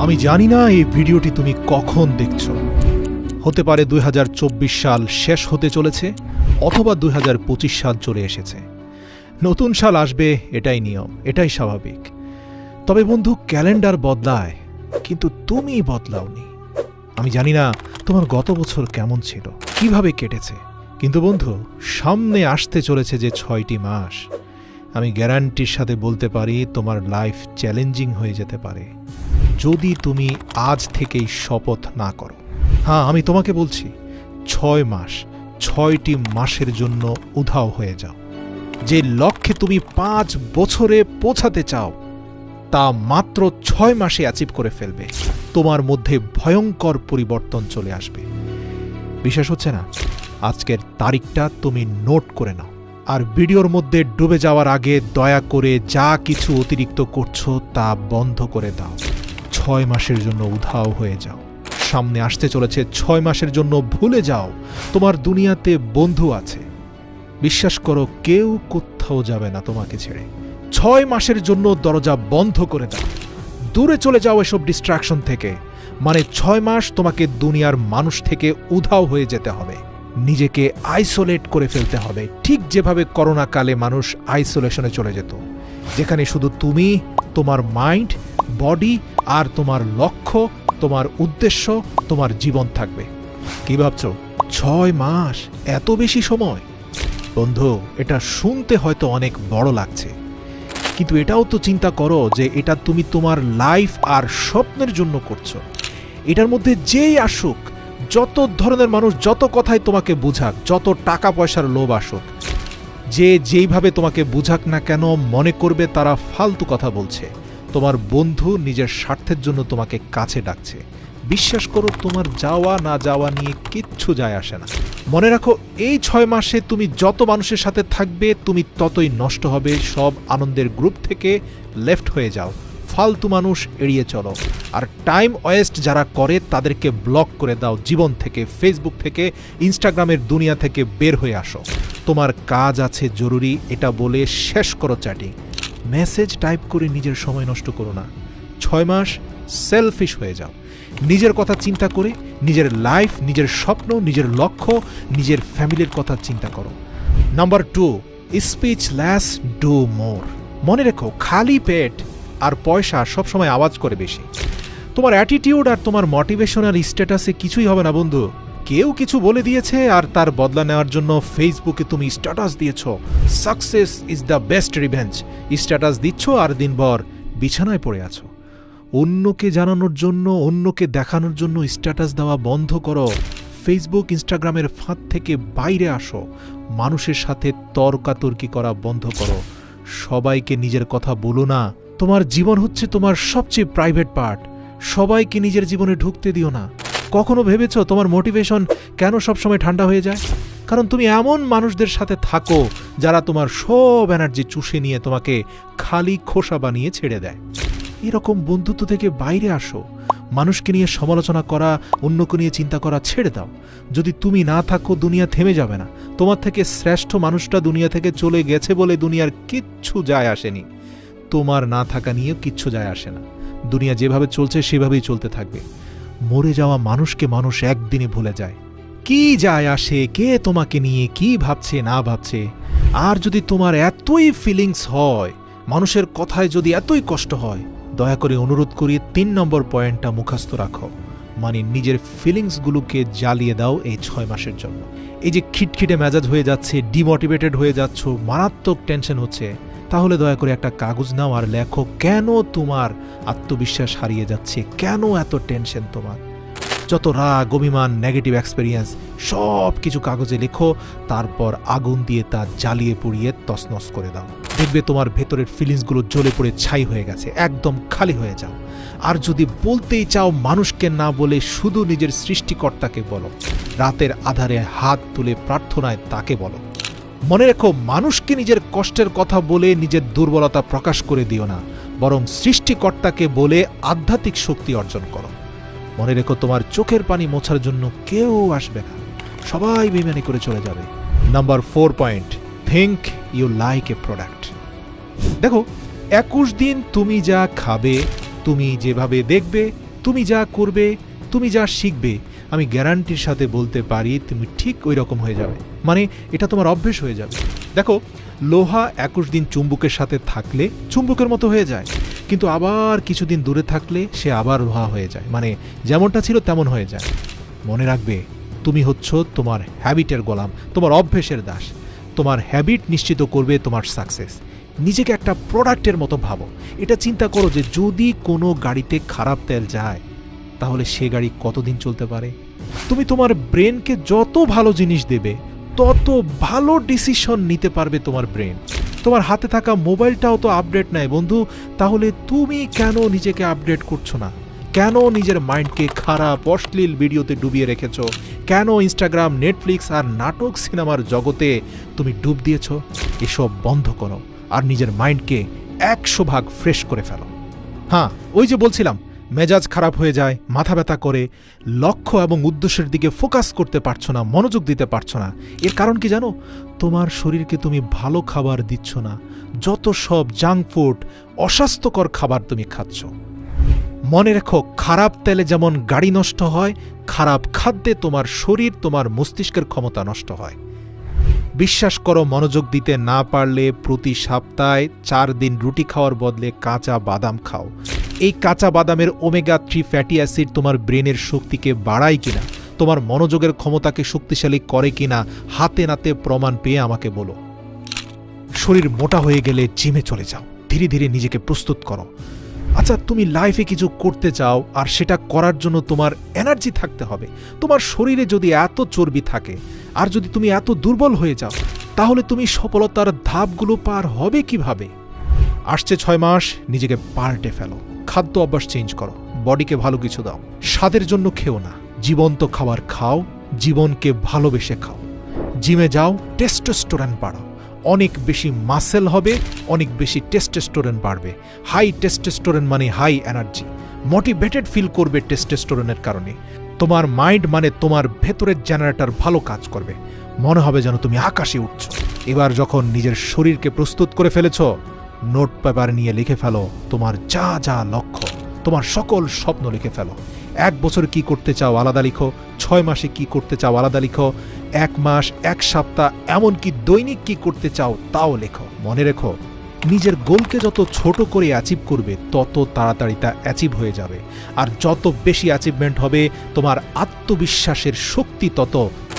আমি জানি না এই ভিডিওটি তুমি কখন দেখছো। হতে পারে 2024 সাল শেষ হতে চলেছে, অথবা 2025 সাল চলে এসেছে। নতুন সাল আসবে, এটাই নিয়ম, এটাই স্বাভাবিক। তবে বন্ধু, ক্যালেন্ডার বদলায়, কিন্তু তুমি বদলাওনি। আমি জানি না তোমার গত বছর কেমন ছিল, কিভাবে কেটেছে, কিন্তু বন্ধু, সামনে আসতে চলেছে যে 6টি মাস, আমি গ্যারান্টির সাথে বলতে পারি তোমার লাইফ চ্যালেঞ্জিং হয়ে যেতে পারে যদি তুমি আজ থেকেই শপথ না করো। হ্যাঁ, আমি তোমাকে বলছি, 6 মাস, 6টি মাসের জন্য উধাও হয়ে যাও। যে লক্ষ্যে তুমি 5 বছরে পৌঁছাতে চাও, তা মাত্র 6 মাসে অ্যাচিভ করে ফেলবে। তোমার মধ্যে ভয়ঙ্কর পরিবর্তন চলে আসবে। বিশ্বাস হচ্ছে না? আজকের তারিখটা তুমি নোট করে নাও, আর ভিডিওর মধ্যে ডুবে যাওয়ার আগে দয়া করে যা কিছু অতিরিক্ত করছো তা বন্ধ করে দাও। 6 মাসের জন্য উধাও হয়ে যাও। সামনে আসতে চলেছে 6 মাসের জন্য ভুলে যাও তোমার দুনিয়াতে বন্ধু আছে। বিশ্বাস করো, কেউ কোথাও যাবে না তোমাকে ছেড়ে। 6 মাসের জন্য দরজা বন্ধ করে দাও, দূরে চলে যাও এসব ডিস্ট্রাকশন থেকে। মানে 6 মাস তোমাকে দুনিয়ার মানুষ থেকে উধাও হয়ে যেতে হবে, নিজেকে আইসোলেট করে ফেলতে হবে, ঠিক যেভাবে করোনা কালে মানুষ আইসোলেশনে চলে যেত, যেখানে শুধু তুমি, তোমার মাইন্ড, বডি আর তোমার লক্ষ্য, তোমার উদ্দেশ্য, তোমার জীবন থাকবে। কি ভাবছো? 6 মাস, এত বেশি সময়? বন্ধু, এটা শুনতে হয়তো অনেক বড় লাগছে, কিন্তু এটাও তো চিন্তা করো যে এটা তুমি তোমার লাইফ আর স্বপ্নের জন্য করছো। এটার মধ্যে যেই আসুক, যত ধরনের মানুষ যত কথাই তোমাকে বুঝাক, যত টাকা পয়সার লোভ আসুক, যে যেইভাবে তোমাকে বুঝাক না কেন, মনে করবে তারা ফালতু কথা বলছে। তোমার বন্ধু নিজের স্বার্থের জন্য তোমাকে কাছে ডাকছে। বিশ্বাস করো, তোমার যাওয়া না যাওয়া নিয়ে কিচ্ছু যায় আসে না। মনে রাখো, এই 6 মাসে তুমি যত মানুষের সাথে থাকবে, তুমি ততই নষ্ট হবে। সব আনন্দের গ্রুপ থেকে লেফট হয়ে যাও, ফালতু মানুষ এড়িয়ে চলো, আর টাইম ওয়েস্ট যারা করে তাদেরকে ব্লক করে দাও জীবন থেকে, ফেসবুক থেকে, ইনস্টাগ্রামের দুনিয়া থেকে বের হয়ে আসো। তোমার কাজ আছে জরুরি, এটা বলে শেষ করো চ্যাটিং। মেসেজ টাইপ করে নিজের সময় নষ্ট করো না। 6 মাস সেলফিশ হয়ে যাও, নিজের কথা চিন্তা করে, নিজের লাইফ, নিজের স্বপ্ন, নিজের লক্ষ্য, নিজের ফ্যামিলির কথা চিন্তা করো। Number 2, speech less, do more. মনে রেখো, খালি পেট আর পয়সা সবসময় আওয়াজ করে বেশি। তোমার অ্যাটিটিউড আর তোমার মোটিভেশনাল স্ট্যাটাসে কিছুই হবে না বন্ধু। কেউ কিছু বলে দিয়েছে আর তার বদলা নেওয়ার জন্য ফেসবুকে তুমি স্ট্যাটাস দিয়েছ, success is the best revenge. Status দিচ্ছ আর দিনভর বিছানায় পড়ে আছো। অন্যকে জানানোর জন্য, অন্যকে দেখানোর জন্য স্ট্যাটাস দেওয়া বন্ধ করো। ফেসবুক, ইনস্টাগ্রামের ফাঁদ থেকে বাইরে আসো। মানুষের সাথে তর্কাতর্কি করা বন্ধ করো। সবাইকে নিজের কথা বলো না। তোমার জীবন হচ্ছে তোমার সবচেয়ে প্রাইভেট পার্ট। সবাইকে নিজের জীবনে ঢুকতে দিও না। কখনো ভেবেছো তোমার মোটিভেশন কেন সবসময় ঠান্ডা হয়ে যায়? কারণ তুমি এমন মানুষদের সাথে থাকো যারা তোমার সব এনার্জি চুষে নিয়ে তোমাকে খালি খোসা বানিয়ে ছেড়ে দেয়। এরকম বন্ধুত্ব থেকে বাইরে আসো। মানুষকে নিয়ে সমালোচনা করা, অন্যকে নিয়ে চিন্তা করা ছেড়ে দাও। যদি তুমি না থাকো, দুনিয়া থেমে যাবে না। তোমার থেকে শ্রেষ্ঠ মানুষটা দুনিয়া থেকে চলে গেছে বলে দুনিয়ার কিচ্ছু যায় আসেনি। তোমার না থাকা নিয়েও কিচ্ছু যায় আসে না। দুনিয়া যেভাবে চলছে সেভাবেই চলতে থাকবে। মরে যাওয়া মানুষকে মানুষ একদিনে ভুলে যায়। কি যায় আসে কে তোমাকে নিয়ে কি ভাবছে না ভাবছে? আর যদি তোমার এতই ফিলিংস হয়, মানুষের কথায় যদি এতই কষ্ট হয়, দয়া করে অনুরোধ করি 3 নম্বর পয়েন্টটা মুখস্থ রাখো। মানে নিজের ফিলিংসগুলোকে জ্বালিয়ে দাও এই 6 মাসের জন্য। এই যে খিটখিটে মেজাজ হয়ে যাচ্ছে, ডিমোটিভেটেড হয়ে যাচ্ছ, মারাত্মক টেনশন হচ্ছে, তাহলে দয়া করে একটা কাগজ নাও আর লেখো কেন তোমার আত্মবিশ্বাস হারিয়ে যাচ্ছে, কেন এত টেনশন তোমার। যত রাগ, অভিমান, নেগেটিভ এক্সপেরিয়েন্স সব কিছু কাগজে লেখো, তারপর আগুন দিয়ে তা জ্বালিয়ে পুড়িয়ে তছনছ করে দাও। দেখবে তোমার ভেতরের ফিলিংসগুলো জ্বলে পড়ে ছাই হয়ে গেছে, একদম খালি হয়ে যাও। আর যদি বলতেই চাও, মানুষকে না বলে শুধু নিজের সৃষ্টিকর্তাকে বলো। রাতের আধারে হাত তুলে প্রার্থনায় তাকে বলো। মনে রেখো, মানুষকে নিজের কষ্টের কথা বলে নিজের দুর্বলতা প্রকাশ করে দিও না, বরং সৃষ্টিকর্তাকে বলে আধ্যাত্মিক শক্তি অর্জন করো। মনে রেখো, তোমার চোখের পানি মোছার জন্য কেউ আসবে না, সবাই বেইমানি করে চলে যাবে। Number 4 point, think you like a product. দেখো, 21 দিন তুমি যা খাবে, তুমি যেভাবে দেখবে, তুমি যা করবে, তুমি যা শিখবে, আমি গ্যারান্টির সাথে বলতে পারি তুমি ঠিক ওই রকম হয়ে যাবে। মানে এটা তোমার অভ্যেস হয়ে যাবে। দেখো, লোহা 21 দিন চুম্বকের সাথে থাকলে চুম্বকের মতো হয়ে যায়, কিন্তু আবার কিছুদিন দূরে থাকলে সে আবার লোহা হয়ে যায়, মানে যেমনটা ছিল তেমন হয়ে যায়। মনে রাখবে, তুমি হচ্ছ তোমার হ্যাবিটের গোলাম, তোমার অভ্যেসের দাস। তোমার হ্যাবিট নিশ্চিত করবে তোমার সাকসেস। নিজেকে একটা প্রোডাক্টের মতো ভাবো। এটা চিন্তা করো যে যদি কোনো গাড়িতে খারাপ তেল যায় তাহলে সে গাড়ি কতদিন চলতে পারে। তুমি তোমার ব্রেনকে যত ভালো জিনিস দেবে তত ভালো ডিসিশন নিতে পারবে তোমার ব্রেন। তোমার হাতে থাকা মোবাইলটাও তো আপডেট নেয় বন্ধু, তাহলে তুমি কেন নিজেকে আপডেট করছো না? কেন নিজের মাইন্ডকে খারাপ অশ্লীল ভিডিওতে ডুবিয়ে রেখেছ? কেন ইনস্টাগ্রাম, নেটফ্লিক্স আর নাটক সিনেমার জগতে তুমি ডুব দিয়েছ? এসব বন্ধ করো আর নিজের মাইন্ডকে 100 ভাগ ফ্রেশ করে ফেলো। হ্যাঁ, ওই যে বলছিলাম, মেজাজ খারাপ হয়ে যায়, মাথা ব্যথা করে, লক্ষ্য এবং উদ্দেশ্যের দিকে ফোকাস করতে পারছো না, মনোযোগ দিতে পারছো না। এর কারণ কি জানো? তোমার শরীরকে তুমি ভালো খাবার দিচ্ছ না, যত সব জাঙ্ক ফুড, অস্বাস্থ্যকর খাবার তুমি খাচ্ছ। মনে রেখো, খারাপ তেলে যেমন গাড়ি নষ্ট হয়, খারাপ খাদ্যে তোমার শরীর, তোমার মস্তিষ্কের ক্ষমতা নষ্ট হয়। বিশ্বাস করো, মনোযোগ দিতে না পারলে প্রতি সপ্তাহে 4 দিন রুটি খাওয়ার বদলে কাঁচা বাদাম খাও। এই কাঁচা বাদামের ওমেগা 3 ফ্যাটি অ্যাসিড তোমার ব্রেনের শক্তিকে বাড়ায় কিনা, তোমার মনোযোগের ক্ষমতাকে শক্তিশালী করে কিনা, হাতে নাতে প্রমাণ পেয়ে আমাকে বলো। শরীর মোটা হয়ে গেলে জিমে চলে যাও, ধীরে ধীরে নিজেকে প্রস্তুত করো। আচ্ছা, তুমি লাইফে কিছু করতে চাও আর সেটা করার জন্য তোমার এনার্জি থাকতে হবে। তোমার শরীরে যদি এত চর্বি থাকে আর যদি তুমি এত দুর্বল হয়ে যাও, তাহলে তুমি সফলতার ধাপগুলো পার হবে কিভাবে? আসছে 6 মাস, নিজেকে পাল্টে ফেলো। খাদ্য অভ্যাস চেঞ্জ করো, বডিকে ভালো কিছু দাও। স্বাদের জন্য খেও না, জীবন্ত খাবার খাও, জীবনকে ভালোবেসে খাও। জিমে যাও, টেস্টোস্টেরন বাড়াও। অনেক বেশি মাসেল হবে, অনেক বেশি টেস্টোস্টেরন বাড়বে। হাই টেস্টোস্টেরন মানে হাই এনার্জি, মোটিভেটেড ফিল করবে টেস্টোস্টেরনের কারণে। তোমার মাইন্ড মানে তোমার ভেতরের জেনারেটর ভালো কাজ করবে, মনে হবে যেন তুমি আকাশে উঠছ। এবার যখন নিজের শরীরকে প্রস্তুত করে ফেলেছ, নোট পেপার নিয়ে লিখে ফেলো তোমার যা যা লক্ষ্য, তোমার সকল স্বপ্ন লিখে ফেলো। 1 বছর কি করতে চাও আলাদা লিখো, 6 মাসে কি করতে চাও আলাদা লিখো, 1 মাস, 1 সপ্তাহ, এমনকি দৈনিক কি করতে চাও তাও লেখো। মনে রেখো, নিজের গোলকে যত ছোট করে অ্যাচিভ করবে তত তাড়াতাড়ি তা অ্যাচিভ হয়ে যাবে। আর যত বেশি অ্যাচিভমেন্ট হবে, তোমার আত্মবিশ্বাসের শক্তি তত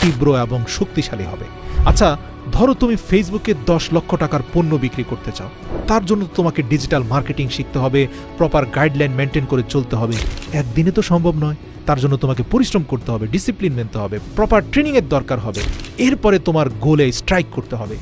তীব্র এবং শক্তিশালী হবে। আচ্ছা, ধরো তুমি ফেসবুকে 10 লক্ষ টাকার পণ্য বিক্রি করতে চাও। তার জন্য তোমাকে ডিজিটাল মার্কেটিং শিখতে হবে, প্রপার গাইডলাইন মেনটেন করে চলতে হবে। একদিনে তো সম্ভব নয়, তার জন্য তোমাকে পরিশ্রম করতে হবে, ডিসিপ্লিন মেনতে হবে, প্রপার ট্রেনিংয়ের দরকার হবে। এরপরে তোমার গোলে স্ট্রাইক করতে হবে।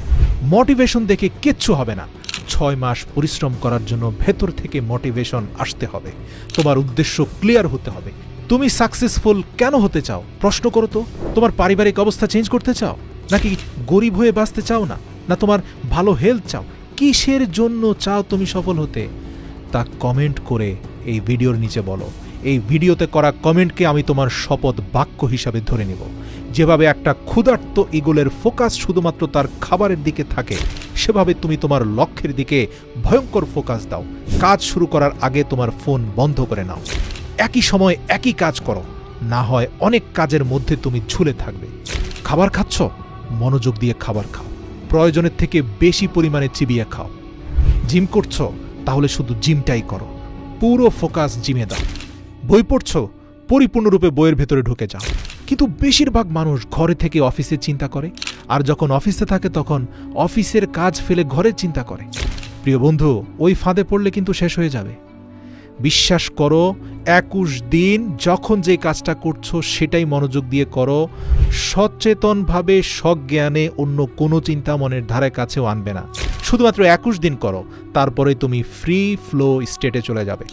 মোটিভেশন দেখে কিচ্ছু হবে না। 6 মাস পরিশ্রম করার জন্য ভেতর থেকে মোটিভেশন আসতে হবে। তোমার উদ্দেশ্য ক্লিয়ার হতে হবে। তুমি সাকসেসফুল কেন হতে চাও? প্রশ্ন করো তো। তোমার পারিবারিক অবস্থা চেঞ্জ করতে চাও, নাকি গরিব হয়ে বাঁচতে চাও না, না তোমার ভালো হেলথ চাও? কিসের জন্য চাও তুমি সফল হতে? তা কমেন্ট করে এই ভিডিওর নিচে বলো। এই ভিডিওতে করা কমেন্টকে আমি তোমার শপথ বাক্য হিসাবে ধরে নেব। যেভাবে একটা ক্ষুধার্ত ঈগলের ফোকাস শুধুমাত্র তার খাবারের দিকে থাকে, সেভাবে তুমি তোমার লক্ষ্যের দিকে ভয়ঙ্কর ফোকাস দাও। কাজ শুরু করার আগে তোমার ফোন বন্ধ করে নাও। একই সময় একই কাজ করো, না হয় অনেক কাজের মধ্যে তুমি ঝুলে থাকবে। খাবার খাচ্ছ, মনোযোগ দিয়ে খাবার খাও, প্রয়োজনের থেকে বেশি পরিমাণে চিবিয়ে খাও। জিম করছো, তাহলে শুধু জিমটাই করো, পুরো ফোকাস জিমে দাও। বই পড়ছো, পরিপূর্ণরূপে বইয়ের ভেতরে ঢুকে যাও। কিন্তু বেশিরভাগ মানুষ ঘরে থেকে অফিসে চিন্তা করে, আর যখন অফিসে থাকে তখন অফিসের কাজ ফেলে ঘরে চিন্তা করে। প্রিয় বন্ধু, ওই ফাঁদে পড়লে কিন্তু শেষ হয়ে যাবে। বিশ্বাস করো, 21 দিন যখন যে কাজটা করছো সেটাই মনোযোগ দিয়ে করো। সচেতনভাবে সজ্ঞানে অন্য কোনো চিন্তা মনের ধারে কাছেও আনবে না। শুধুমাত্র 21 দিন করো, তারপরে তুমি ফ্রি ফ্লো স্টেটে চলে যাবে।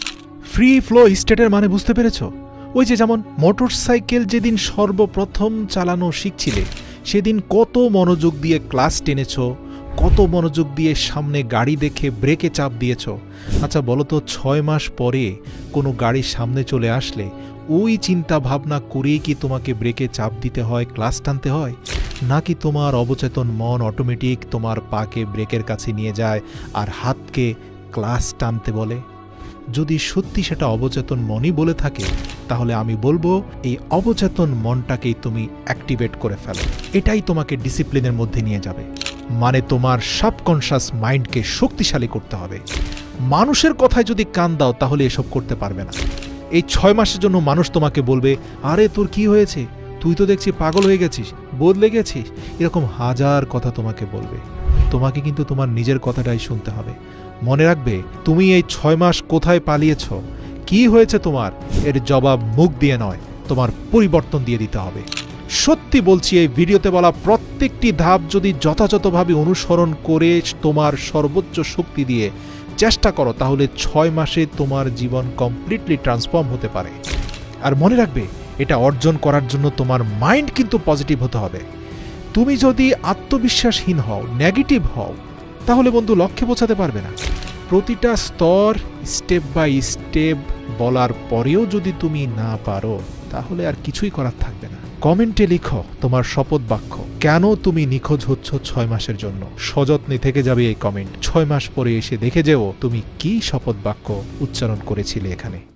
ফ্রি ফ্লো স্টেটের মানে বুঝতে পেরেছো? ওই যে যেমন মোটরসাইকেল যেদিন সর্বপ্রথম চালানো শিখছিলে, সেদিন কত মনোযোগ দিয়ে ক্লাস টেনেছ, কত মনোযোগ দিয়ে সামনে গাড়ি দেখে ব্রেকে চাপ দিয়েছ। আচ্ছা বলো তো, 6 মাস পরে কোনো গাড়ির সামনে চলে আসলে ওই চিন্তা ভাবনা করেই কি তোমাকে ব্রেকে চাপ দিতে হয়, ক্লাস টানতে হয়? নাকি তোমার অবচেতন মন অটোমেটিক তোমার পাকে ব্রেকের কাছে নিয়ে যায় আর হাতকে ক্লাস টানতে বলে? যদি সত্যি সেটা অবচেতন মনই বলে থাকে, তাহলে আমি বলবো এই অবচেতন মনটাকেই তুমি অ্যাক্টিভেট করে ফেলো। এটাই তোমাকে ডিসিপ্লিনের মধ্যে নিয়ে যাবে। মানে তোমার সাবকনশাস মাইন্ডকে শক্তিশালী করতে হবে। মানুষের কথায় যদি কান দাও তাহলে এসব করতে পারবে না। এই 6 মাসের জন্য মানুষ তোমাকে বলবে, আরে তোর কি হয়েছে, তুই তো দেখছি পাগল হয়ে গেছিস, বদলে গেছিস, এরকম হাজার কথা তোমাকে বলবে। তোমাকে কিন্তু তোমার নিজের কথাটাই শুনতে হবে। মনে রাখবে, তুমি এই 6 মাস কোথায় পালিয়েছ, কি হয়েছে তোমার, এর জবাব মুখ দিয়ে নয়, তোমার পরিবর্তন দিয়ে দিতে হবে। সত্যি বলছি, এই ভিডিওতে বলা প্রত্যেকটি ধাপ যদি যথাযথভাবে অনুসরণ করে তোমার সর্বোচ্চ শক্তি দিয়ে চেষ্টা করো, তাহলে 6 মাসে তোমার জীবন কমপ্লিটলি ট্রান্সফর্ম হতে পারে। আর মনে রাখবে, এটা অর্জন করার জন্য তোমার মাইন্ড কিন্তু পজিটিভ হতে হবে। তুমি যদি আত্মবিশ্বাসহীন হও, নেগেটিভ হও, তাহলে বন্ধু লক্ষ্যে পৌঁছাতে পারবে না। প্রতিটা স্তর স্টেপ বাই স্টেপ বলার পরেও যদি তুমি না পারো, তাহলে আর কিছুই করার থাকবে না। কমেন্টে লিখো তোমার শপথ বাক্য, কেন তুমি নিখোঁজ হচ্ছ 6 মাসের জন্য। সযত্নে থেকে যাবে এই কমেন্ট। 6 মাস পরে এসে দেখে যেও তুমি কি শপথ বাক্য উচ্চারণ করেছিলে এখানে।